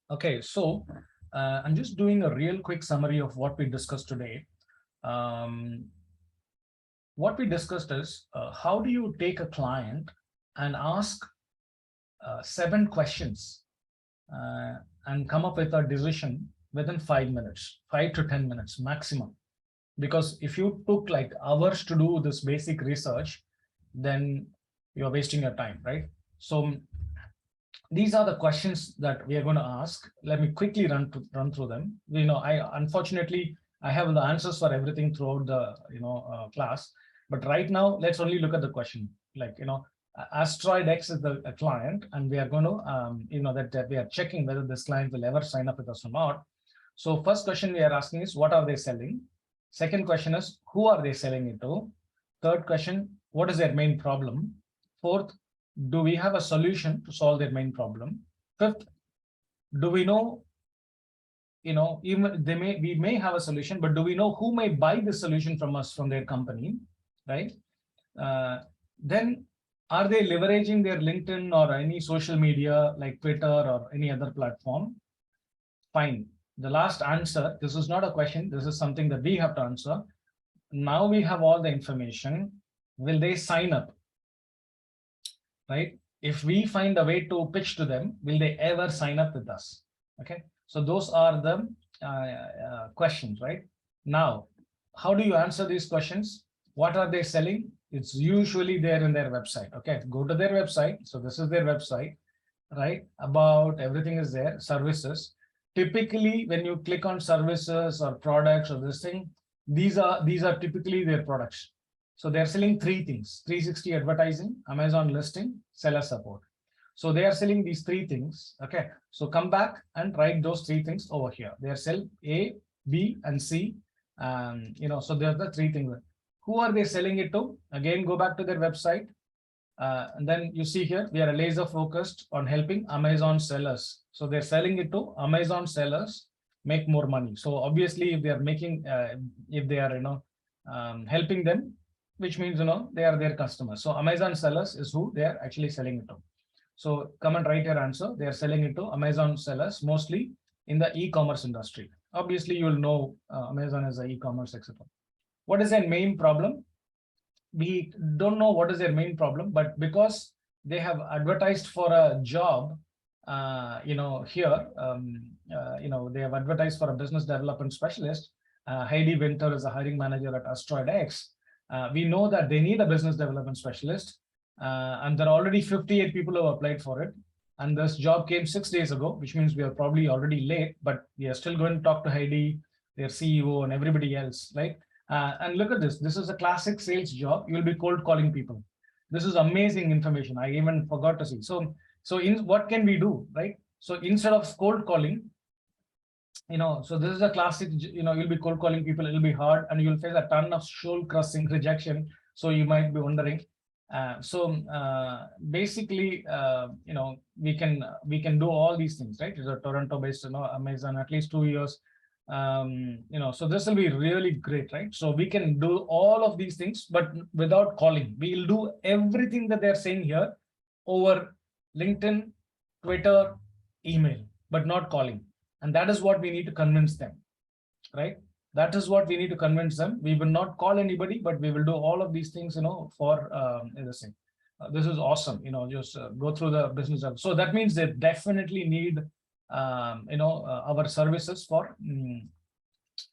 Okay, so I'm just doing a real quick summary of what we discussed today. Um, what we discussed is how do you take a client and ask 7 questions uh, and come up with a decision within 5 minutes, 5 to 10 minutes maximum. Because if you took like hours to do this basic research, then you're wasting your time, right? So these are the questions that we are going to ask. Let me quickly run through them. I unfortunately I have the answers for everything throughout the class, but right now let's only look at the question. AsteroidX is a client, and we are going to that we are checking whether this client will ever sign up with us or not. So first question we are asking is what are they selling? Second question is who are they selling it to? Third question, what is their main problem? Fourth, do we have a solution to solve their main problem? Fifth, do we know, even we may have a solution, but do we know who may buy this solution from us, from their company, right? Then are they leveraging their LinkedIn or any social media like Twitter or any other platform? Fine. The last answer, this is not a question, this is something that we have to answer. Now we have all the information. Will they sign up? Right? If we find a way to pitch to them, will they ever sign up with us? Okay, so those are the questions, right? Now, how do you answer these questions? What are they selling? It's usually there in their website. Okay, go to their website. So this is their website, right? About everything is there, services. Typically, when you click on services or products or this thing, these are typically their products. So they're selling three things: 360 advertising, Amazon listing, seller support. So they are selling these three things. Okay, so come back and write those three things over here. They are sell A, B, and C. So they're the three things. Who are they selling it to? Again, go back to their website. And then you see here, we are laser focused on helping Amazon sellers. So they're selling it to Amazon sellers, make more money. So obviously, if they are if they are, helping them, which means, they are their customers. So Amazon sellers is who they are actually selling it to. So come and write your answer. They are selling it to Amazon sellers, mostly in the e-commerce industry. Obviously, you'll know Amazon as a e-commerce, etc. What is their main problem? We don't know what is their main problem, but because they have advertised for a job, here, they have advertised for a business development specialist. Heidi Winter is a hiring manager at AsteroidX. We know that they need a business development specialist, and there are already 58 people who have applied for it. And this job came 6 days ago, which means we are probably already late, but we are still going to talk to Heidi, their CEO, and everybody else, right? And look at this. This is a classic sales job. You'll be cold calling people. This is amazing information. I even forgot to see. So in what can we do, right? So instead of cold calling, so this is a classic, you'll be cold calling people. It'll be hard, and you'll face a ton of soul crushing rejection. So you might be wondering. Basically, we can do all these things, right? It's a Toronto-based, Amazon, at least 2 years. So this will be really great, right? So we can do all of these things, but without calling. We'll do everything that they're saying here over LinkedIn, Twitter, email, but not calling. And that is what we need to convince them, right? That is what we need to convince them. We will not call anybody, but we will do all of these things, for this thing. This is awesome, just go through the business. So that means they definitely need our services for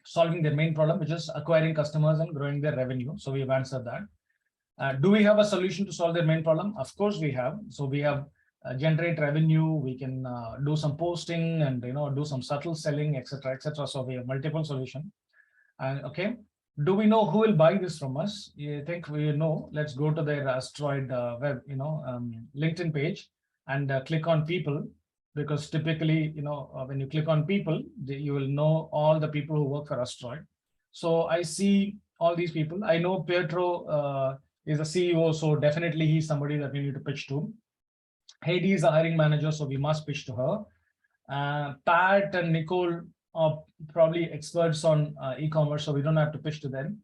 solving their main problem, which is acquiring customers and growing their revenue. So we have answered that. Do we have a solution to solve their main problem? Of course we have. So we have generate revenue. We can do some posting and do some subtle selling, etc., etc. So we have multiple solutions. And okay, do we know who will buy this from us? You think we know? Let's go to their Asteroid web, LinkedIn page, and click on people. Because typically, when you click on people, you will know all the people who work for Asteroid. So I see all these people. I know Pietro is a CEO, so definitely he's somebody that we need to pitch to. Heidi is a hiring manager, so we must pitch to her. Pat and Nicole are probably experts on e-commerce, so we don't have to pitch to them.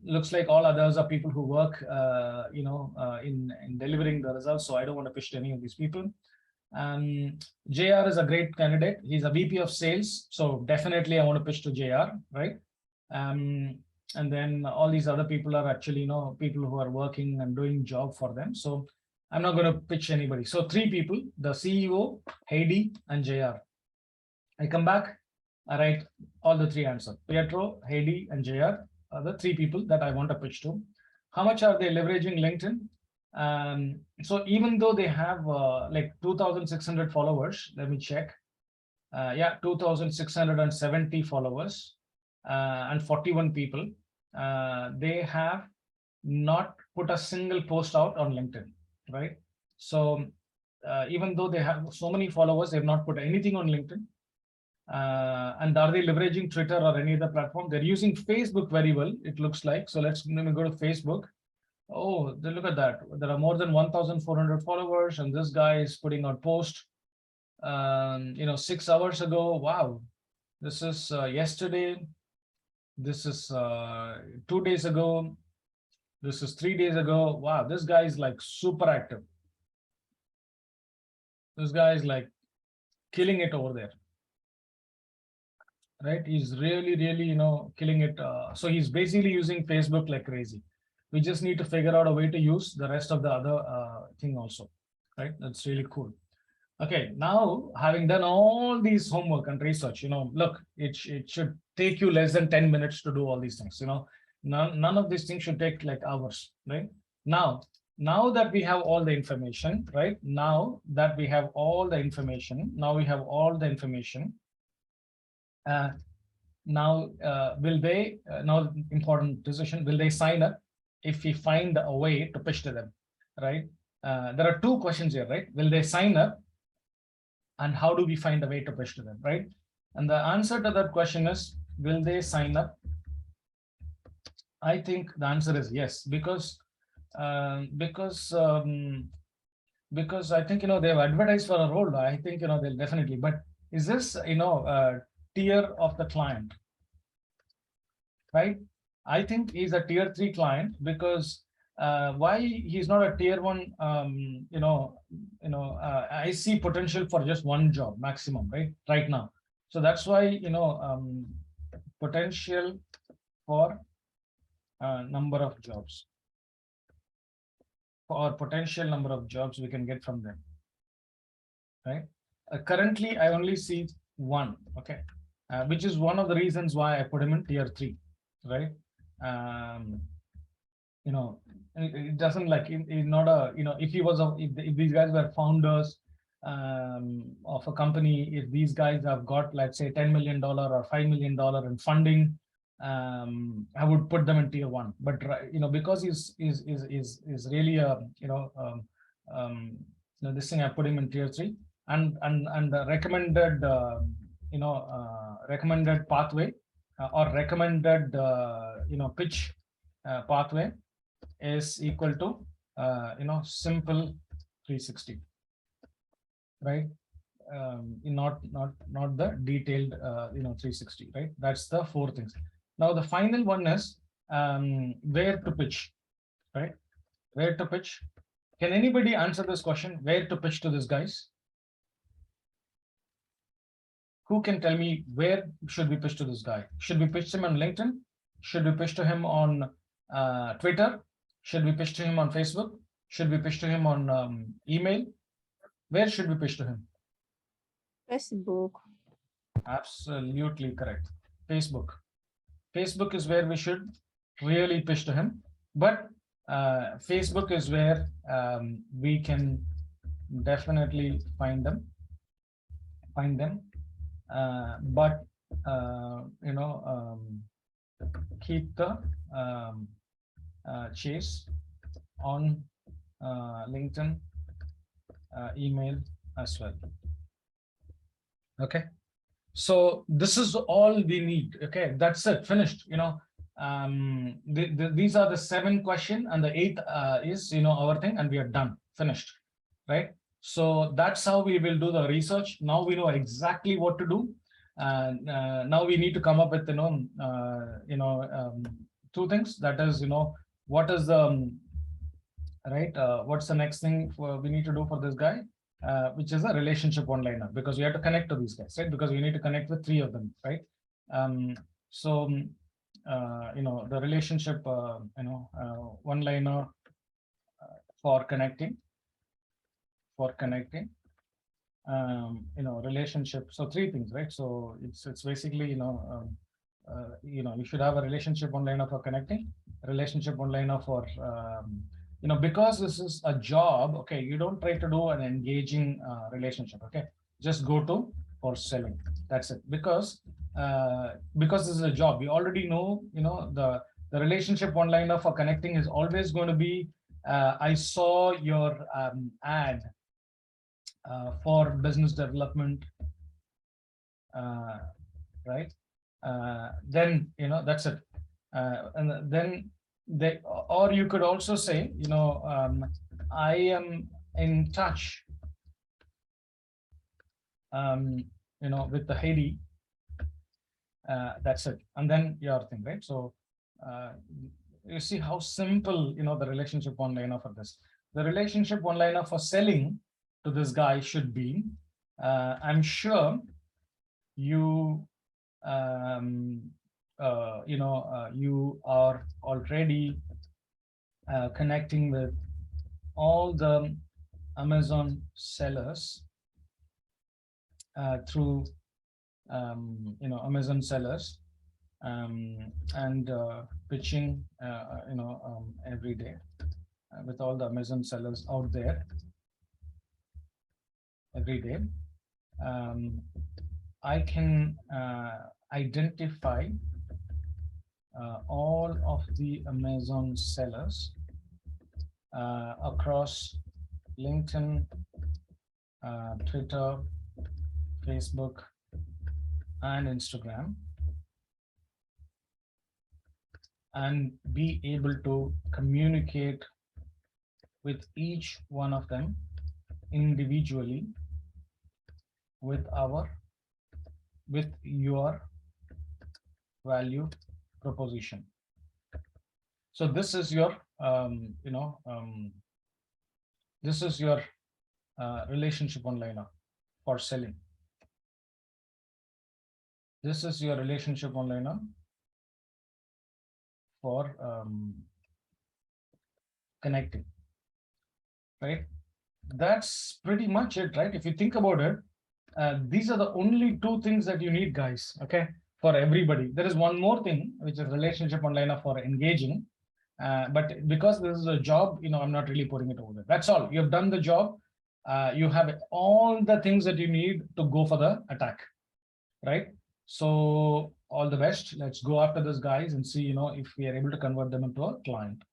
Looks like all others are people who work, in delivering the results. So I don't want to pitch to any of these people. JR is a great candidate. He's a VP of sales. So definitely I want to pitch to JR, right? And then all these other people are actually, people who are working and doing job for them. So I'm not going to pitch anybody. So 3 people, the CEO, Heidi, and JR. I come back, I write all the 3 answers. Pietro, Heidi, and JR are the 3 people that I want to pitch to. How much are they leveraging LinkedIn? So even though they have like 2,600 followers, let me check. Yeah, 2,670 followers and 41 people. They have not put a single post out on LinkedIn, right? So even though they have so many followers, they've not put anything on LinkedIn. And are they leveraging Twitter or any other platform? They're using Facebook very well, it looks like. So let me go to Facebook. Oh, look at that. There are more than 1,400 followers, and this guy is putting out post. 6 hours ago. Wow, this is yesterday. This is 2 days ago. This is 3 days ago. Wow, this guy is like super active. This guy is like killing it over there, right? He's really, killing it. So he's basically using Facebook like crazy. We just need to figure out a way to use the rest of the other thing also, right? That's really cool. Okay, now having done all these homework and research, look, it should take you less than 10 minutes to do all these things. None of these things should take like hours, right? Now that we have all the information, right? Now that we have all the information, now will they, now important decision, will they sign up if we find a way to pitch to them, right? There are 2 questions here, right? Will they sign up? And how do we find a way to push to them, right? And the answer to that question is, will they sign up? I think the answer is yes, because I think they've advertised for a role. I think they'll definitely. But is this tier of the client, right? I think he's a tier 3 client because why he's not a tier 1? I see potential for just 1 job maximum, right now. So that's why potential for number of jobs, or potential number of jobs we can get from them, right? Currently I only see 1, okay, which is one of the reasons why I put him in tier 3, right? It doesn't like not a if he was if these guys were founders of a company, if these guys have got, let's say, $10 million or $5 million in funding, I would put them in tier 1. But because he's really a this thing, I put him in tier 3, and the recommended recommended pathway or recommended pitch pathway is equal to simple 360, right? Not the detailed 360, right? That's the 4 things. Now the final one is where to pitch, right? Where to pitch? Can anybody answer this question? Where to pitch to these guys? Who can tell me where should we pitch to this guy? Should we pitch him on LinkedIn? Should we pitch to him on Twitter? Should we pitch to him on Facebook? Should we pitch to him on email? Where should we pitch to him? Facebook. Absolutely correct. Facebook. Facebook is where we should really pitch to him. But Facebook is where we can definitely find them. But keep the chase on LinkedIn, email as well. Okay, so this is all we need. Okay, that's it, finished. These are the 7 questions, and the 8th is our thing, and we are done, finished, right? So that's how we will do the research. Now we know exactly what to do, and now we need to come up with 2 things. That is, what is the right? What's the next thing we need to do for this guy? which is a relationship one-liner, because we have to connect to these guys, right? Because we need to connect with three of them, right? So the relationship one-liner for connecting relationship. So three things, right? So it's basically you should have a relationship one-liner for connecting, relationship one-liner for because this is a job. Okay, you don't try to do an engaging relationship. Okay, just go to for selling. That's it. Because this is a job, we already know. The relationship one-liner for connecting is always going to be, I saw your ad for business development, right? Then that's it. And then or you could also say, I am in touch, with the Haiti. That's it. And then your thing, right? So you see how simple, the relationship one-liner for this. The relationship one-liner for selling to this guy should be, I'm sure you you are already connecting with all the Amazon sellers through Amazon sellers, and pitching every day with all the Amazon sellers out there every day. I can identify all of the Amazon sellers across LinkedIn, Twitter, Facebook, and Instagram, and be able to communicate with each one of them individually with your value proposition. So this is your this is your relationship one-liner for selling. This is your relationship one-liner for connecting, right? That's pretty much it, right? If you think about it, these are the only two things that you need, guys. Okay, for everybody. There is one more thing, which is relationship one-liner for engaging. But because this is a job, I'm not really putting it over there. That's all. You have done the job. You have all the things that you need to go for the attack, right? So all the best. Let's go after this, guys, and see, if we are able to convert them into a client.